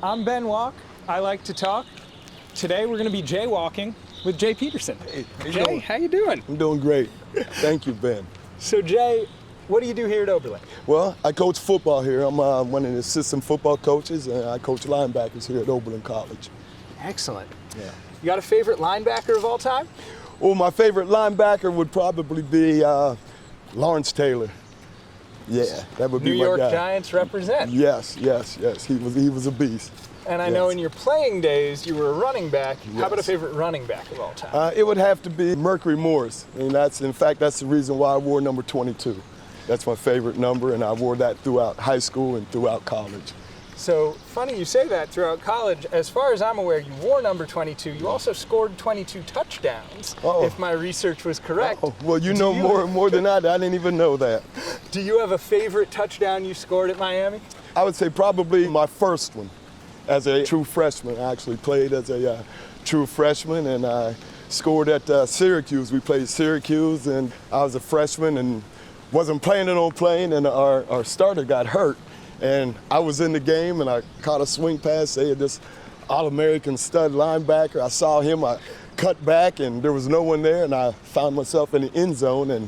I'm Ben Wach. I like to talk. Today we're going to be jaywalking with Jay Peterson. Hey, Jay, how you doing? I'm doing great. Thank you, Ben. So Jay, what do you do here at Oberlin? Well, I coach football here. I'm one of the assistant football coaches, and I coach linebackers here at Oberlin College. Excellent. Yeah. You got a favorite linebacker of all time? Well, my favorite linebacker would probably be Lawrence Taylor. Yeah, that would be New my York guy. Giants represent. Yes. He was a beast. And I Yes. know in your playing days you were a running back. Yes. How about a favorite running back of all time? It would have to be Mercury Morris, and that's the reason why I wore number 22. That's my favorite number, and I wore that throughout high school and throughout college. So funny you say that. Throughout college, as far as I'm aware, you wore number 22. You also scored 22 touchdowns, if my research was correct. Oh, well, you know more than I did. I didn't even know that. Do you have a favorite touchdown you scored at Miami? I would say probably my first one as a true freshman. I actually played as a true freshman, and I scored at Syracuse. We played Syracuse, and I was a freshman and wasn't planning on playing, and our starter got hurt. And I was in the game, and I caught a swing pass. They had this All-American stud linebacker. I saw him. I cut back, and there was no one there, and I found myself in the end zone, and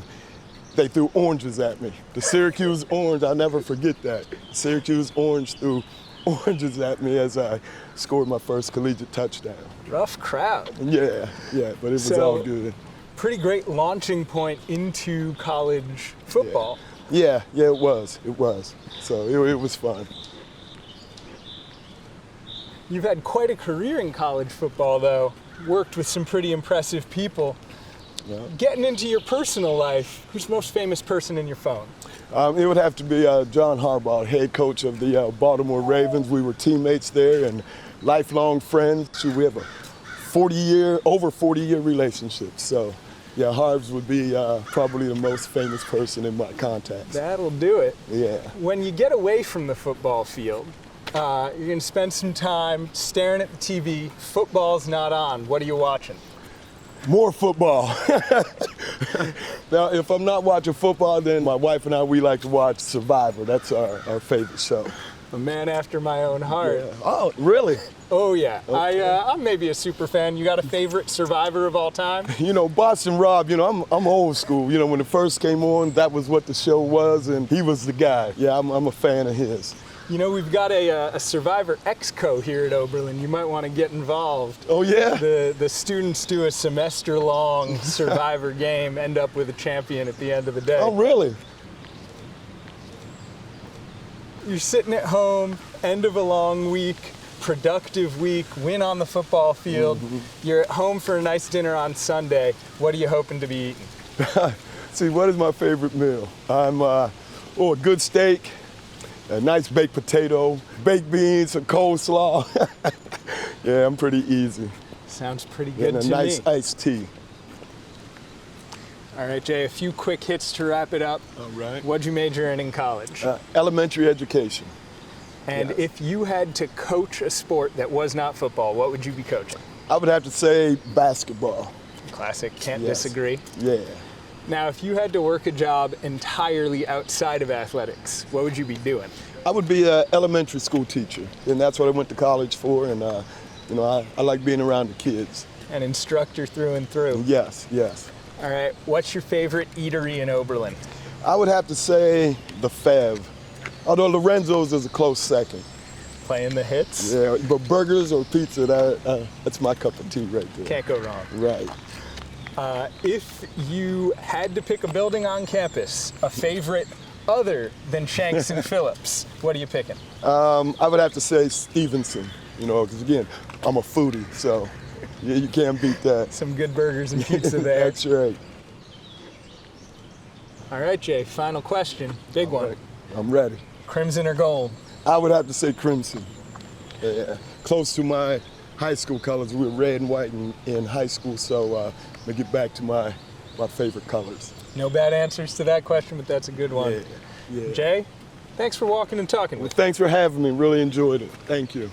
they threw oranges at me. The Syracuse Orange, I'll never forget that. Syracuse Orange threw oranges at me as I scored my first collegiate touchdown. Rough crowd. Yeah, but it was all good. Pretty great launching point into college football. Yeah, it was. So it was fun. You've had quite a career in college football, though. Worked with some pretty impressive people. Yeah. Getting into your personal life, who's the most famous person in your phone? It would have to be John Harbaugh, head coach of the Baltimore Ravens. We were teammates there and lifelong friends. We have a over 40-year relationship. So, yeah, Harbs would be probably the most famous person in my contacts. That'll do it. Yeah. When you get away from the football field, you're going to spend some time staring at the TV. Football's not on. What are you watching? More football. Now, if I'm not watching football, then my wife and I, we like to watch Survivor. That's our favorite show. A man after my own heart. Yeah. Oh, really? Oh, yeah. Okay. I'm maybe a super fan. You got a favorite Survivor of all time? You know, Boston Rob, I'm old school. When it first came on, that was what the show was, and he was the guy. Yeah, I'm a fan of his. We've got a Survivor Exco here at Oberlin. You might want to get involved. Oh, yeah? The students do a semester-long Survivor game, end up with a champion at the end of the day. Oh, really? You're sitting at home, end of a long week, productive week, win on the football field. Mm-hmm. You're at home for a nice dinner on Sunday. What are you hoping to be eating? See, what is my favorite meal? I'm a good steak, a nice baked potato, baked beans, some coleslaw. Yeah, I'm pretty easy. Sounds pretty good to me. And a nice iced tea. All right, Jay, a few quick hits to wrap it up. All right. What'd you major in college? Elementary education. And yes. If you had to coach a sport that was not football, what would you be coaching? I would have to say basketball. Classic, can't Yes. disagree. Yeah. Now, if you had to work a job entirely outside of athletics, what would you be doing? I would be an elementary school teacher, and that's what I went to college for, and I like being around the kids. An instructor through and through. Yes. All right, what's your favorite eatery in Oberlin? I would have to say the Fev, although Lorenzo's is a close second. Playing the hits? Yeah, but burgers or pizza, that's my cup of tea right there. Can't go wrong. Right. If you had to pick a building on campus, a favorite other than Shanks and Phillips, what are you picking? I would have to say Stevenson, because again, I'm a foodie, so you can't beat that. Some good burgers and pizza there. That's right. All right, Jay, final question. Big one. Right. I'm ready. Crimson or gold? I would have to say crimson. Yeah. Close to my high school colors. We were red and white in high school, so I'm going to get back to my favorite colors. No bad answers to that question, but that's a good one. Yeah. Jay, thanks for walking and talking with me. Thanks for having me. Really enjoyed it. Thank you.